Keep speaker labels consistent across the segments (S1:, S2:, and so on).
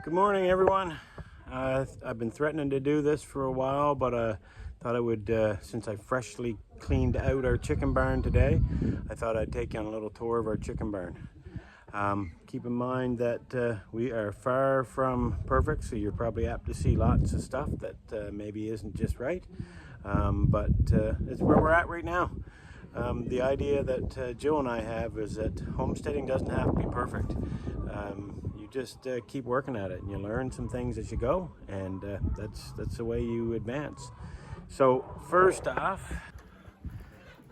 S1: Good morning, everyone. I've been threatening to do this for a while, but thought I would, since I freshly cleaned out our chicken barn today, I thought I'd take you on a little tour of our chicken barn. Keep in mind that we are far from perfect, so you're probably apt to see lots of stuff that maybe isn't just right, but it's where we're at right now. The idea that Jill and I have is that homesteading doesn't have to be perfect. You just keep working at it, and you learn some things as you go, and that's the way you advance. So first off,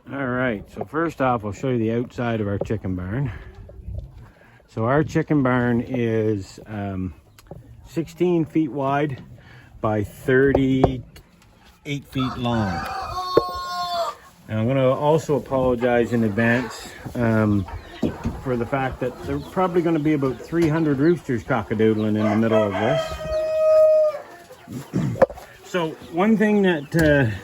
S1: I'll show you the outside of our chicken barn. So our chicken barn is 16 feet wide by 38 feet long. And I'm going to also apologize in advance for the fact that there's probably going to be about 300 roosters cockadoodling in the middle of this. So one thing that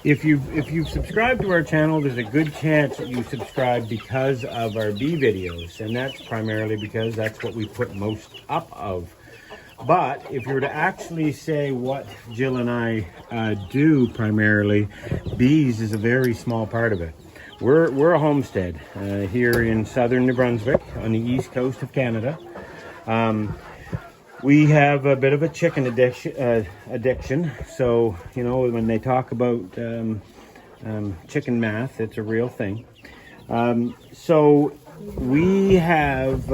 S1: if you've subscribed to our channel, there's a good chance that you subscribe because of our bee videos, and that's primarily because that's what we put most up of. But if you were to actually say what Jill and I do primarily, bees is a very small part of it. We're a homestead here in southern New Brunswick on the east coast of Canada. We have a bit of a chicken addiction. So, you know, when they talk about chicken math, it's a real thing. So we have,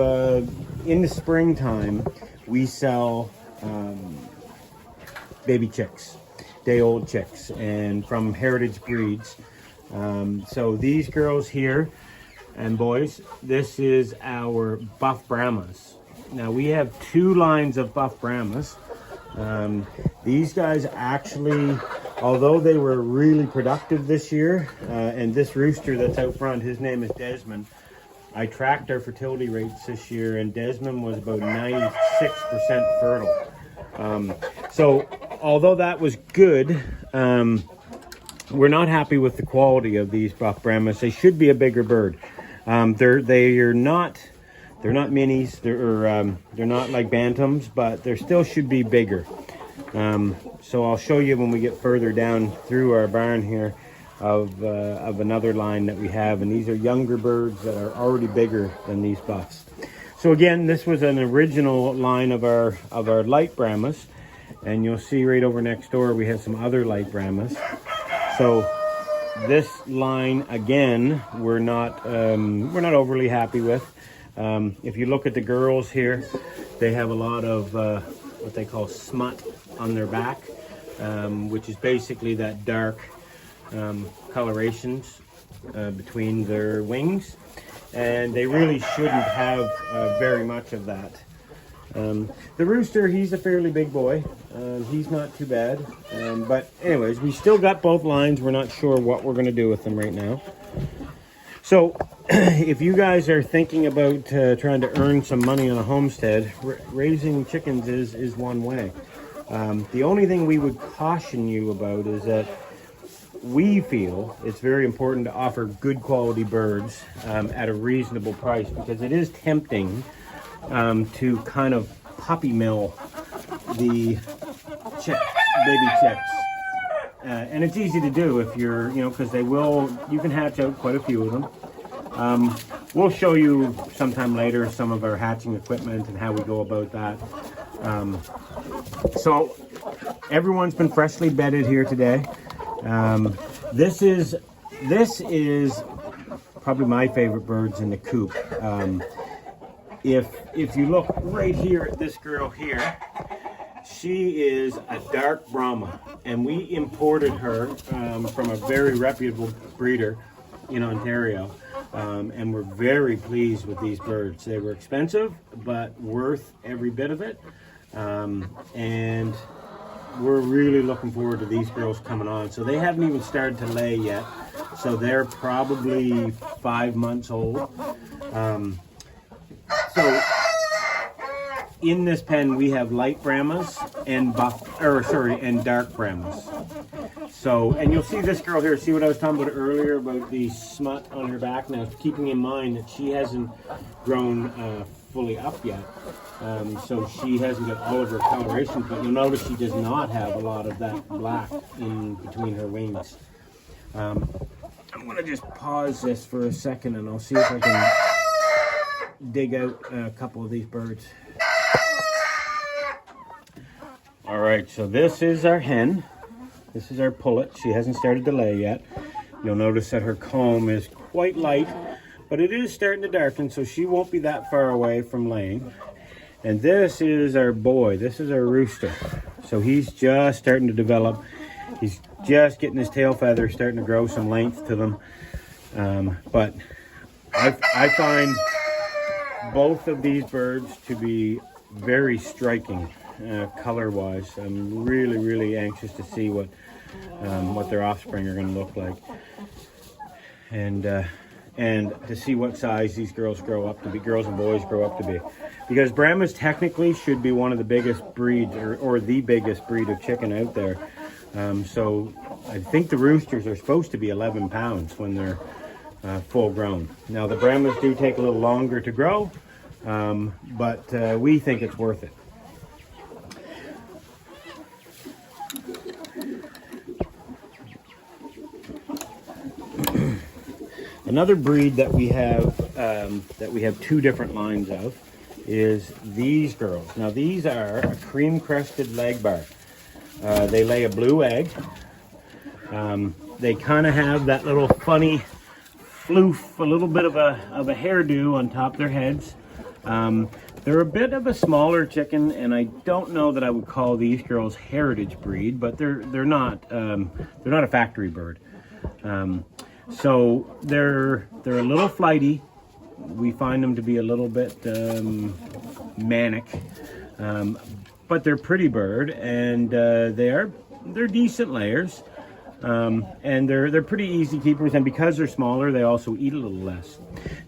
S1: in the springtime, we sell baby chicks, day-old chicks, and from heritage breeds. So these girls here and boys, this is our buff Brahmas. Now we have two lines of buff Brahmas. These guys actually, although they were really productive this year, and this rooster that's out front, his name is Desmond. I tracked our fertility rates this year, and Desmond was about 96% fertile. So although that was good, we're not happy with the quality of these buff Brahmas. They should be a bigger bird. They're not minis. They're not like bantams, but they still should be bigger. So I'll show you when we get further down through our barn here of another line that we have, and these are younger birds that are already bigger than these buffs. So again, this was an original line of our light Brahmas, and you'll see right over next door we have some other light Brahmas. So this line again, we're not overly happy with. If you look at the girls here, they have a lot of what they call smut on their back, which is basically that dark colorations between their wings, and they really shouldn't have very much of that. The rooster, he's a fairly big boy. He's not too bad, but anyways, we still got both lines. We're not sure what we're going to do with them right now. So if you guys are thinking about trying to earn some money on a homestead, raising chickens is one way. The only thing we would caution you about is that we feel it's very important to offer good quality birds at a reasonable price, because it is tempting to kind of puppy mill the baby chicks. And it's easy to do if you're, because you can hatch out quite a few of them. We'll show you sometime later some of our hatching equipment and how we go about that. So everyone's been freshly bedded here today. This is probably my favorite birds in the coop. If you look right here at this girl here, she is a dark Brahma, and we imported her from a very reputable breeder in Ontario, and we're very pleased with these birds. They were expensive, but worth every bit of it, and we're really looking forward to these girls coming on. So they haven't even started to lay yet, so they're probably 5 months old. So in this pen we have light Brahmas and dark Brahmas. So, and you'll see this girl here. See what I was talking about earlier about the smut on her back? Now, keeping in mind that she hasn't grown fully up yet. So she hasn't got all of her coloration, but you'll notice she does not have a lot of that black in between her wings. I'm going to just pause this for a second and I'll see if I can dig out a couple of these birds. All right, so this is our hen. This is our pullet. She hasn't started to lay yet. You'll notice that her comb is quite light, but it is starting to darken, so she won't be that far away from laying. And this is our boy. This is our rooster. So he's just starting to develop. He's just getting his tail feathers starting to grow some length to them. But I find both of these birds to be very striking color-wise. I'm really, really anxious to see what their offspring are going to look like, and to see what size these girls grow up to be. Girls and boys grow up to be, because Brahmas technically should be one of the biggest breeds, or the biggest breed of chicken out there. So I think the roosters are supposed to be 11 pounds when they're full grown. Now the Brahmas do take a little longer to grow, but we think it's worth it. Another breed that we have two different lines of is these girls. Now these are a cream crested legbar. They lay a blue egg. They kind of have that little funny floof, a little bit of a hairdo on top of their heads. They're a bit of a smaller chicken, and I don't know that I would call these girls heritage breed, but they're not a factory bird. So they're a little flighty. We find them to be a little bit manic, but they're pretty bird, and they're decent layers, and they're pretty easy keepers. And because they're smaller, they also eat a little less.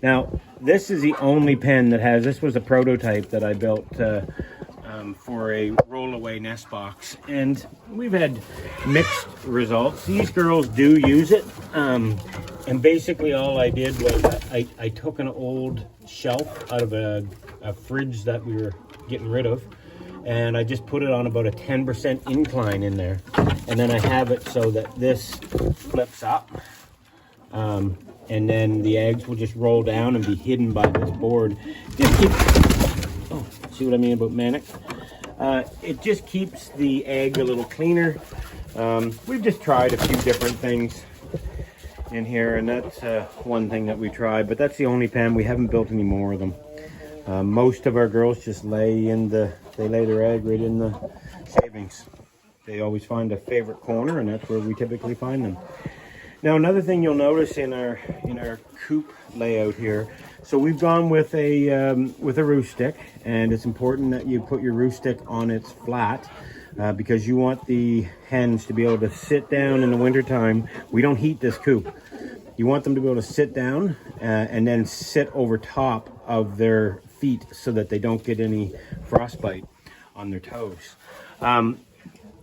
S1: Now this is the only pen that has. This was a prototype that I built for a roll-away nest box, and we've had mixed results. These girls do use it, and basically all I did was I took an old shelf out of a fridge that we were getting rid of, and I just put it on about a 10% incline in there, and then I have it so that this flips up, and then the eggs will just roll down and be hidden by this board. Just keep, oh, see what I mean about manic? It just keeps the egg a little cleaner. We've just tried a few different things in here, and that's one thing that we tried, but that's the only pen. We haven't built any more of them. Most of our girls just lay their egg right in the shavings. They always find a favorite corner, and that's where we typically find them. Now another thing you'll notice in our coop layout here, so we've gone with a roost stick, and it's important that you put your roost stick on its flat, because you want the hens to be able to sit down in the wintertime. We don't heat this coop. You want them to be able to sit down and then sit over top of their feet so that they don't get any frostbite on their toes.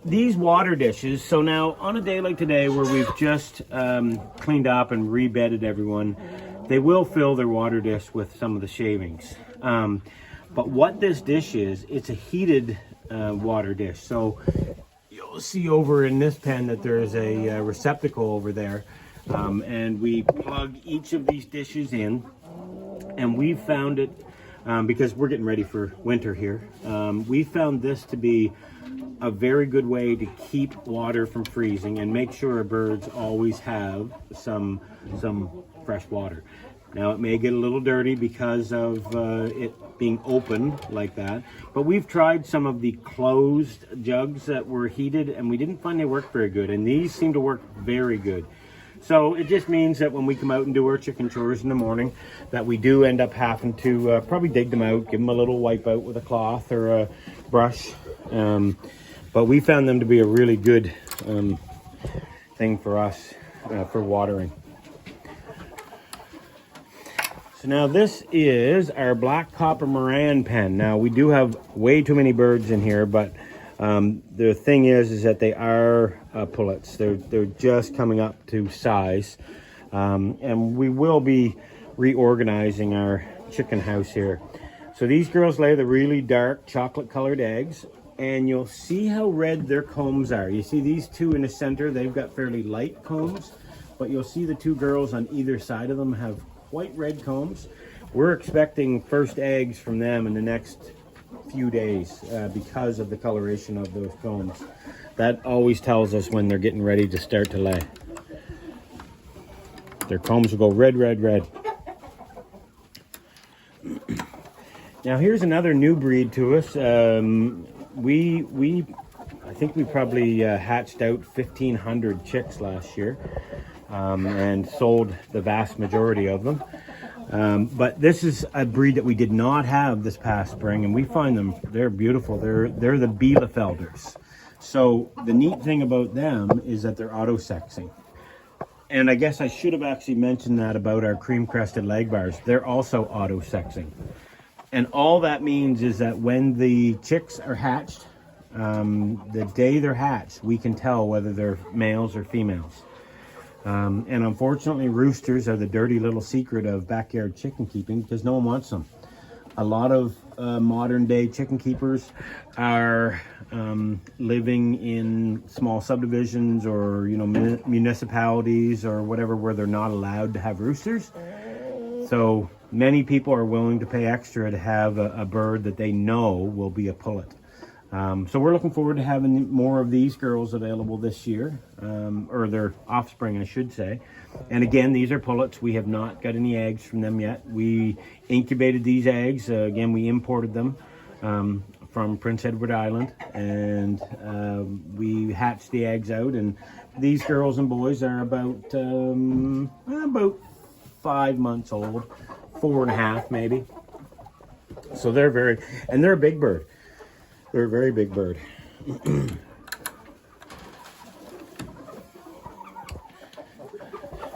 S1: These water dishes, so now on a day like today where we've just cleaned up and rebedded everyone, they will fill their water dish with some of the shavings. But what this dish is, it's a heated water dish. So you'll see over in this pen that there's a receptacle over there, and we plug each of these dishes in, and we found it, because we're getting ready for winter here, we found this to be a very good way to keep water from freezing and make sure our birds always have some fresh water. Now it may get a little dirty because of it being open like that, but we've tried some of the closed jugs that were heated, and we didn't find they worked very good, and these seem to work very good. So it just means that when we come out and do our chicken chores in the morning, that we do end up having to probably dig them out, give them a little wipe out with a cloth or a brush. But we found them to be a really good thing for us for watering. So now this is our black copper moran pen. Now we do have way too many birds in here, but the thing is that they are pullets. They're just coming up to size, and we will be reorganizing our chicken house here. So these girls lay the really dark chocolate colored eggs, and you'll see how red their combs are. You see these two in the center, they've got fairly light combs, but you'll see the two girls on either side of them have quite red combs. We're expecting first eggs from them in the next few days because of the coloration of those combs. That always tells us when they're getting ready to start to lay. Their combs will go red, red, red. Now here's another new breed to us. I think we probably hatched out 1,500 chicks last year and sold the vast majority of them. But this is a breed that we did not have this past spring, and we find them, they're beautiful. They're the Bielefelders. So the neat thing about them is that they're auto-sexing. And I guess I should have actually mentioned that about our cream crested leg bars. They're also auto-sexing. And all that means is that when the chicks are hatched, the day they're hatched, we can tell whether they're males or females. And unfortunately, roosters are the dirty little secret of backyard chicken keeping because no one wants them. A lot of modern day chicken keepers are living in small subdivisions or municipalities or whatever where they're not allowed to have roosters. So many people are willing to pay extra to have a bird that they know will be a pullet. So we're looking forward to having more of these girls available this year, or their offspring, I should say. And again, these are pullets. We have not got any eggs from them yet. We incubated these eggs. Again, we imported them from Prince Edward Island, and we hatched the eggs out. And these girls and boys are about 5 months old, 4.5 maybe. So they're a big bird. They're a very big bird.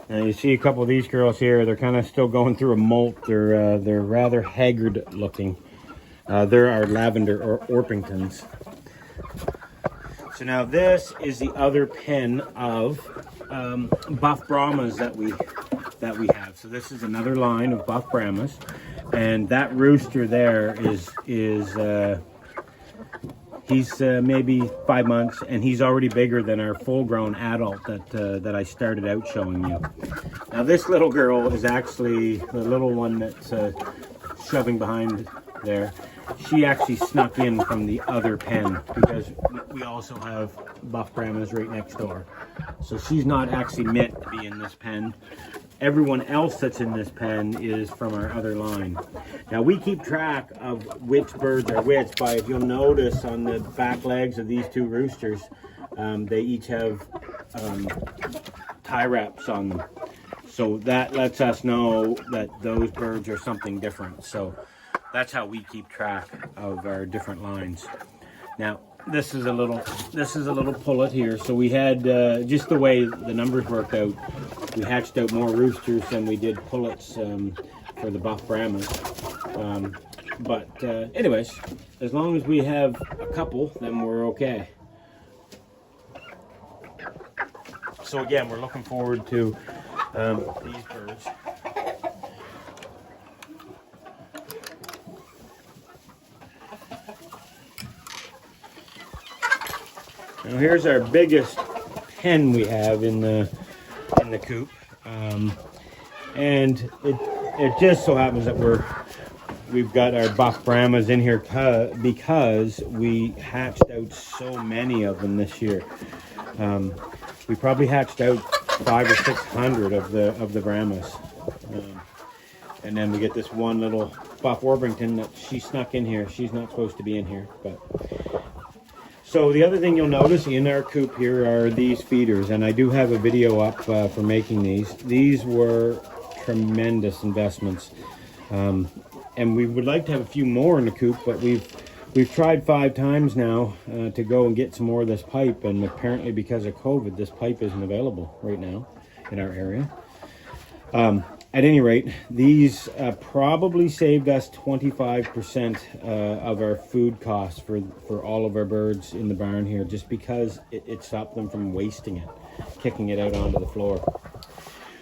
S1: Now you see a couple of these girls here. They're kind of still going through a molt. They're rather haggard looking. They're our lavender or Orpingtons. So now this is the other pen of buff Brahmas that we have. So this is another line of buff Brahmas, and that rooster there is he's maybe 5 months, and he's already bigger than our full-grown adult that I started out showing you. Now this little girl is actually the little one that's shoving behind there. She actually snuck in from the other pen because we also have buff Brahmas right next door. So she's not actually meant to be in this pen. Everyone else that's in this pen is from our other line. Now we keep track of which birds are which by, if you'll notice on the back legs of these two roosters, they each have tie wraps on them. So that lets us know that those birds are something different. So that's how we keep track of our different lines. Now this is a little pullet here. So we had just the way the numbers worked out, we hatched out more roosters than we did pullets for the buff Brahmas. But anyways, as long as we have a couple, then we're okay. So again, we're looking forward to these birds. Now here's our biggest pen we have in the coop, and it just so happens that we've got our buff Brahmas in here because we hatched out so many of them this year. We probably hatched out 500 or 600 of the Brahmas, and then we get this one little buff Orpington that she snuck in here. She's not supposed to be in here, but. So the other thing you'll notice in our coop here are these feeders, and I do have a video up for making these. These were tremendous investments, and we would like to have a few more in the coop, but we've tried 5 times now to go and get some more of this pipe, and apparently because of COVID, this pipe isn't available right now in our area. At any rate, these probably saved us 25% of our food costs for all of our birds in the barn here, just because it stopped them from wasting it, kicking it out onto the floor.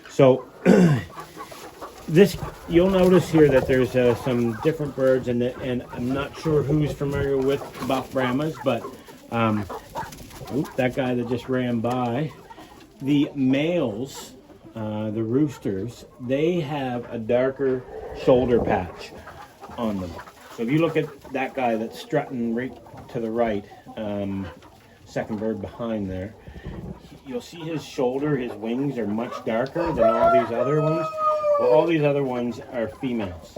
S1: So this, you'll notice here that there's some different birds, and I'm not sure who's familiar with buff Brahmas, but that guy that just ran by, the males, the roosters, they have a darker shoulder patch on them. So if you look at that guy that's strutting right to the right, second bird behind there, you'll see his shoulder, his wings are much darker than all these other ones. Well, all these other ones are females.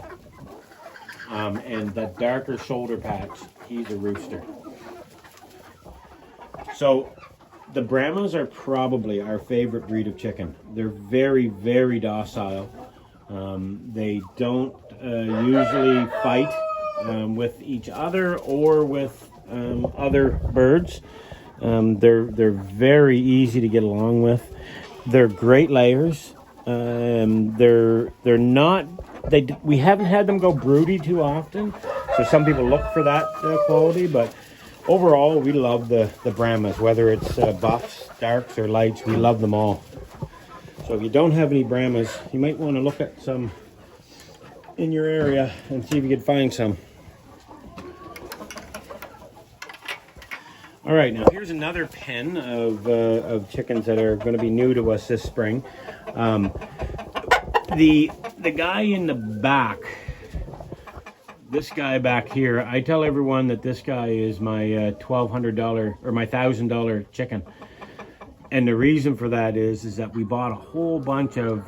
S1: And that darker shoulder patch, he's a rooster. So the Brahmas are probably our favorite breed of chicken. They're very, very docile. They don't usually fight with each other or with other birds. They're very easy to get along with. They're great layers. They're not. We haven't had them go broody too often, so some people look for that quality. But overall, we love the Brahmas, whether it's buffs, darks, or lights. We love them all. So if you don't have any Brahmas, you might want to look at some in your area and see if you can find some. All right, now here's another pen of chickens that are going to be new to us this spring. The guy in the back, this guy back here, I tell everyone that this guy is my $1,200 or my $1,000 chicken. And the reason for that is that we bought a whole bunch of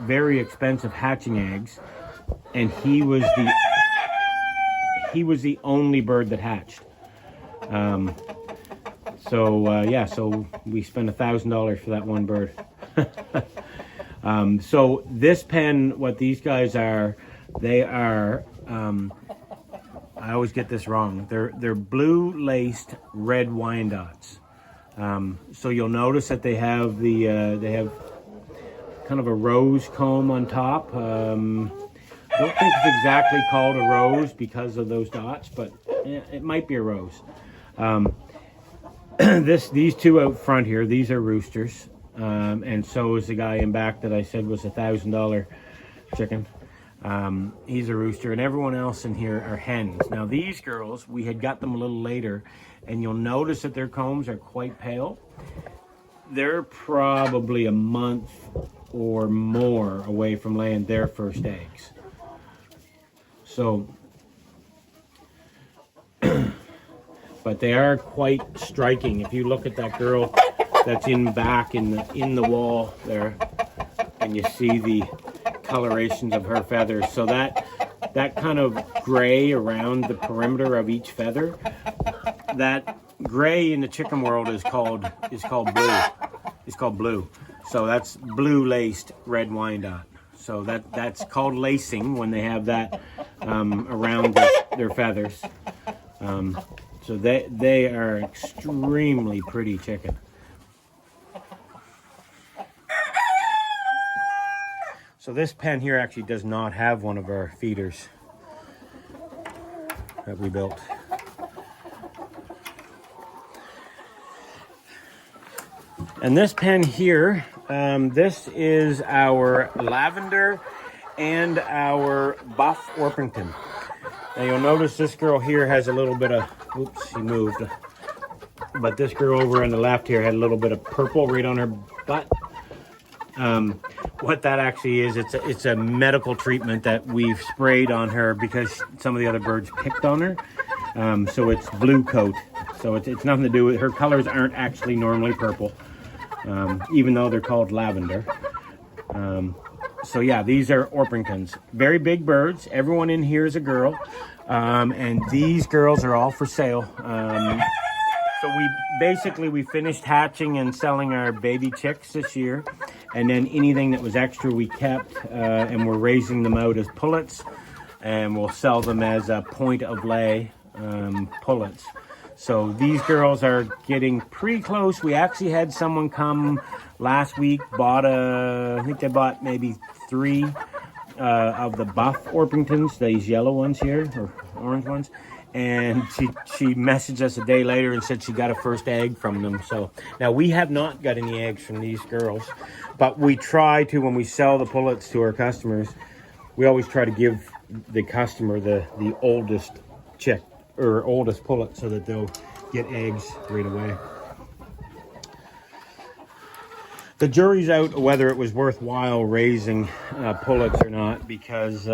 S1: very expensive hatching eggs, and he was the only bird that hatched. So we spent $1,000 for that one bird. So this pen, what these guys are, they are, I always get this wrong. They're blue laced red wyandottes. So you'll notice that they have they have kind of a rose comb on top. I don't think it's exactly called a rose because of those dots, but it might be a rose. These two out front here, these are roosters, and so is the guy in back that I said was $1,000 chicken. He's a rooster, and everyone else in here are hens. Now these girls, we had got them a little later, and you'll notice that their combs are quite pale. They're probably a month or more away from laying their first eggs. So, but they are quite striking. If you look at that girl that's in back in the wall there, and you see the colorations of her feathers. So that kind of gray around the perimeter of each feather, that gray in the chicken world is called blue. It's called blue. So that's blue laced red wyandotte. So that's called lacing when they have that around their feathers. So they are extremely pretty chicken. So this pen here actually does not have one of our feeders that we built. And this pen here, this is our lavender and our buff Orpington. Now you'll notice this girl here has a little bit of, oops, she moved. But this girl over on the left here had a little bit of purple right on her butt. What that actually is, it's a medical treatment that we've sprayed on her because some of the other birds picked on her. So it's blue coat. So it's nothing to do with, her colors aren't actually normally purple, even though they're called lavender. So yeah, these are Orpingtons. Very big birds. Everyone in here is a girl. And these girls are all for sale. So we finished hatching and selling our baby chicks this year. And then anything that was extra we kept, and we're raising them out as pullets, and we'll sell them as a point of lay pullets. So these girls are getting pretty close. We actually had someone come last week, I think they bought maybe 3 of the buff Orpingtons, these yellow ones here, or orange ones. And she messaged us a day later and said she got a first egg from them. So now we have not got any eggs from these girls, but we try to, when we sell the pullets to our customers, we always try to give the customer the oldest chick or oldest pullet so that they'll get eggs right away. The jury's out whether it was worthwhile raising pullets or not, because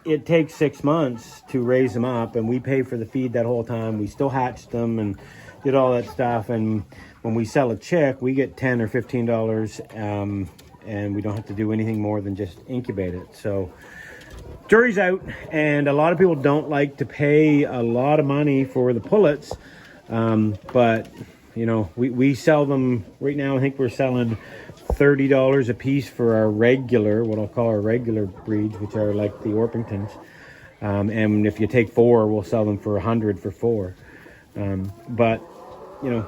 S1: it takes 6 months to raise them up, and we pay for the feed that whole time. We still hatched them and did all that stuff, and when we sell a chick, we get $10 or $15, and we don't have to do anything more than just incubate it. So jury's out, and a lot of people don't like to pay a lot of money for the pullets, but you know, we sell them right now. I think we're selling $30 a piece for our regular, what I'll call our regular breeds, which are like the Orpingtons. And if you take 4, we'll sell them for $100 for 4. But you know,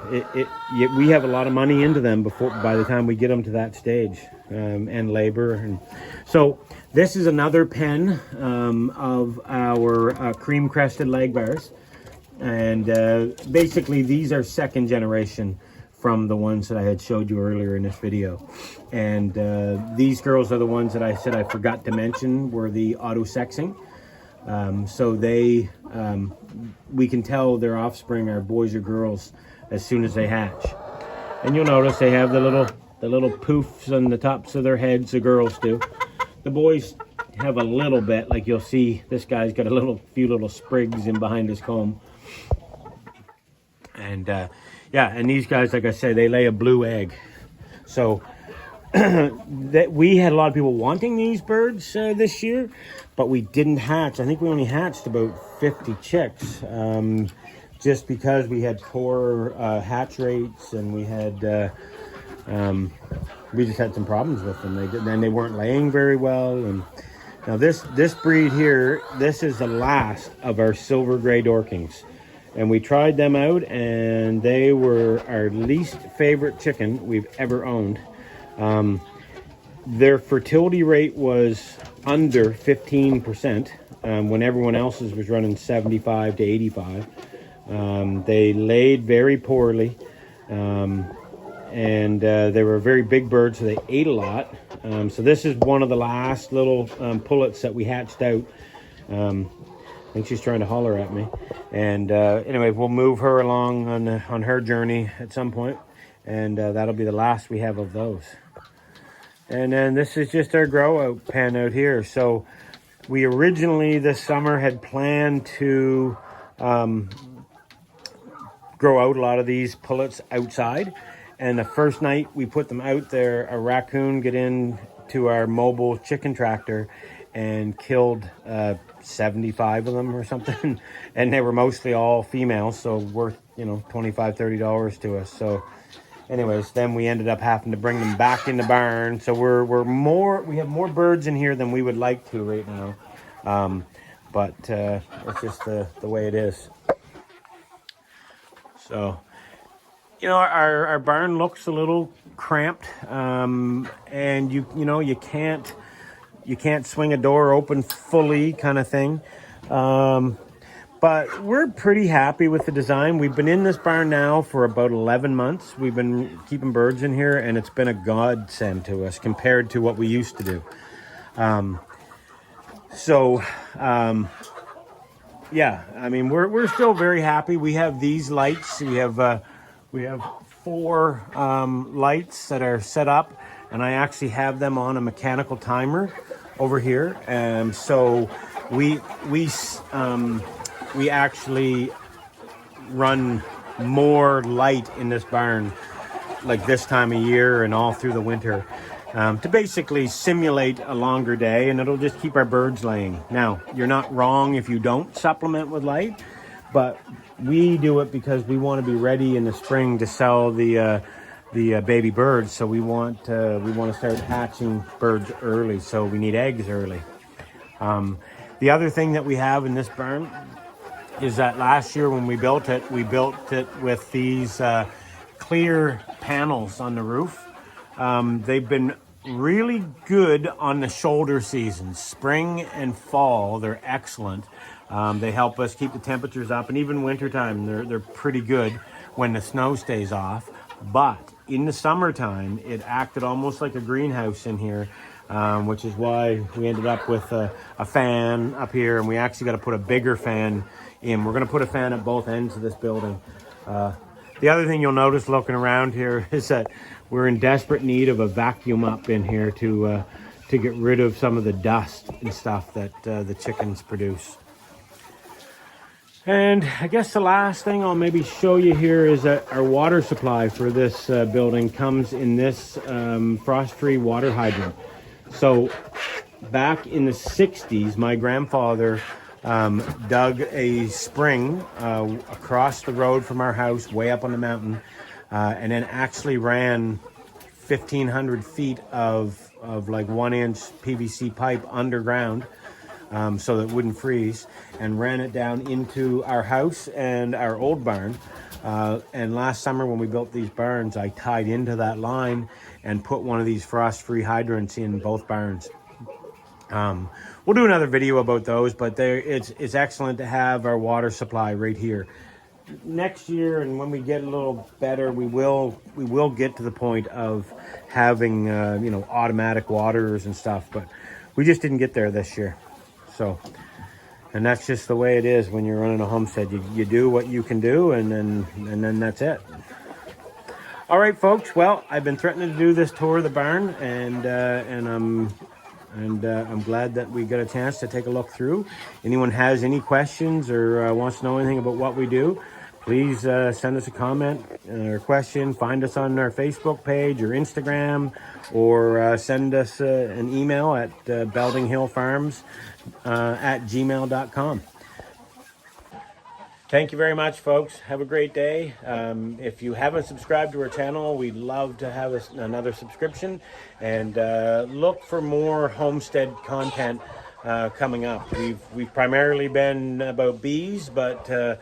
S1: we have a lot of money into them by the time we get them to that stage, and labor. And so this is another pen of our cream crested leg bears. And basically these are second generation from the ones that I had showed you earlier in this video. And these girls are the ones that I said I forgot to mention were the auto-sexing. So they, we can tell their offspring are boys or girls as soon as they hatch. And you'll notice they have the little poofs on the tops of their heads, the girls do. The boys have a little bit, like you'll see this guy's got a few little sprigs in behind his comb. And yeah, and these guys, like I said, they lay a blue egg. So that we had a lot of people wanting these birds this year, but we didn't hatch. I think we only hatched about 50 chicks, just because we had poor hatch rates, and we had we just had some problems with them. They weren't laying very well. And now this breed here, this is the last of our silver gray Dorkings. And we tried them out, and they were our least favorite chicken we've ever owned. Their fertility rate was under 15%, when everyone else's was running 75 to 85. They laid very poorly, and they were very big birds, so they ate a lot. So this is one of the last little pullets that we hatched out. I think she's trying to holler at me. And anyway, we'll move her along on her journey at some point, and that'll be the last we have of those. And then this is just our grow out pen out here. So we originally this summer had planned to grow out a lot of these pullets outside, and the first night we put them out there, a raccoon got into our mobile chicken tractor and killed 75 of them or something. And they were mostly all females, so worth, you know, $25-$30 to us. So anyways, then we ended up having to bring them back in the barn. So we have more birds in here than we would like to right now. But it's just the way it is. So, you know, our barn looks a little cramped, and you can't swing a door open fully, kind of thing. But we're pretty happy with the design. We've been in this barn now for about 11 months. We've been keeping birds in here, and it's been a godsend to us compared to what we used to do. Yeah, I mean, we're still very happy. We have these lights. We have 4 lights that are set up, and I actually have them on a mechanical timer over here. And so we actually run more light in this barn, like this time of year and all through the winter, to basically simulate a longer day, and it'll just keep our birds laying. Now, you're not wrong if you don't supplement with light, but we do it because we want to be ready in the spring to sell the baby birds. So we want to start hatching birds early, so we need eggs early. The other thing that we have in this barn is that last year when we built it with these clear panels on the roof. They've been really good on the shoulder seasons, spring and fall. They're excellent. They help us keep the temperatures up, and even wintertime they're pretty good when the snow stays off. But in the summertime, it acted almost like a greenhouse in here. which is why we ended up with a fan up here, and we actually got to put a bigger fan in. We're going to put a fan at both ends of this building. The other thing you'll notice looking around here is that we're in desperate need of a vacuum up in here to get rid of some of the dust and stuff that the chickens produce. And I guess the last thing I'll maybe show you here is that our water supply for this building comes in this frost-free water hydrant. So back in the 60s, my grandfather dug a spring across the road from our house, way up on the mountain, and then actually ran 1,500 feet of like 1-inch PVC pipe underground, so that it wouldn't freeze, and ran it down into our house and our old barn. And last summer when we built these barns, I tied into that line and put one of these frost-free hydrants in both barns. We'll do another video about those, but it's excellent to have our water supply right here. Next year, and when we get a little better, we will get to the point of having automatic waters and stuff, but we just didn't get there this year. So, and that's just the way it is when you're running a homestead. You do what you can do, and then that's it. All right, folks. Well, I've been threatening to do this tour of the barn, and I'm glad that we got a chance to take a look through. Anyone has any questions or wants to know anything about what we do, please send us a comment or question. Find us on our Facebook page or Instagram, or send us an email at beldinghillfarms@gmail.com. Thank you very much, folks. Have a great day. If you haven't subscribed to our channel, we'd love to have another subscription, and look for more homestead content coming up. We've primarily been about bees, but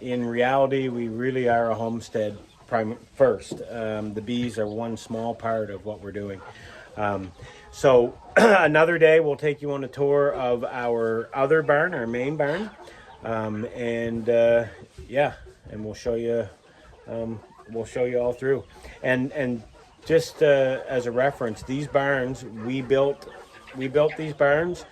S1: in reality, we really are a homestead first. The bees are one small part of what we're doing. So another day, we'll take you on a tour of our other barn, our main barn. And we'll show you all through. And just as a reference, these barns, we built these barns.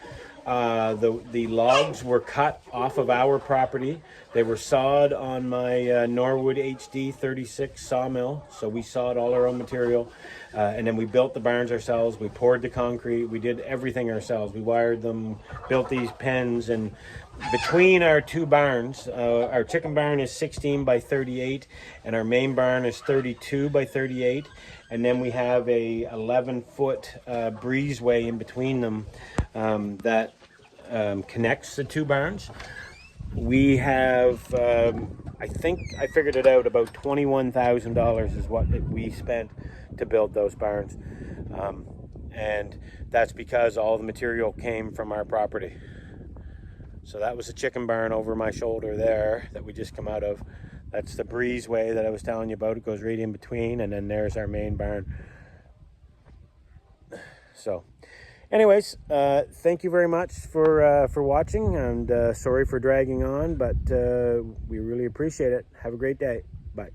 S1: The logs were cut off of our property. They were sawed on my Norwood HD 36 sawmill. So we sawed all our own material, and then we built the barns ourselves. We poured the concrete. We did everything ourselves. We wired them, built these pens, and between our two barns, our chicken barn is 16 by 38, and our main barn is 32 by 38. And then we have a 11-foot breezeway in between them that connects the two barns. We have, I think I figured it out, about $21,000 is what we spent to build those barns. And that's because all the material came from our property. So that was a chicken barn over my shoulder there that we just come out of. That's the breezeway that I was telling you about. It goes right in between, and then there's our main barn. So anyways, thank you very much for watching, and sorry for dragging on, but we really appreciate it. Have a great day. Bye.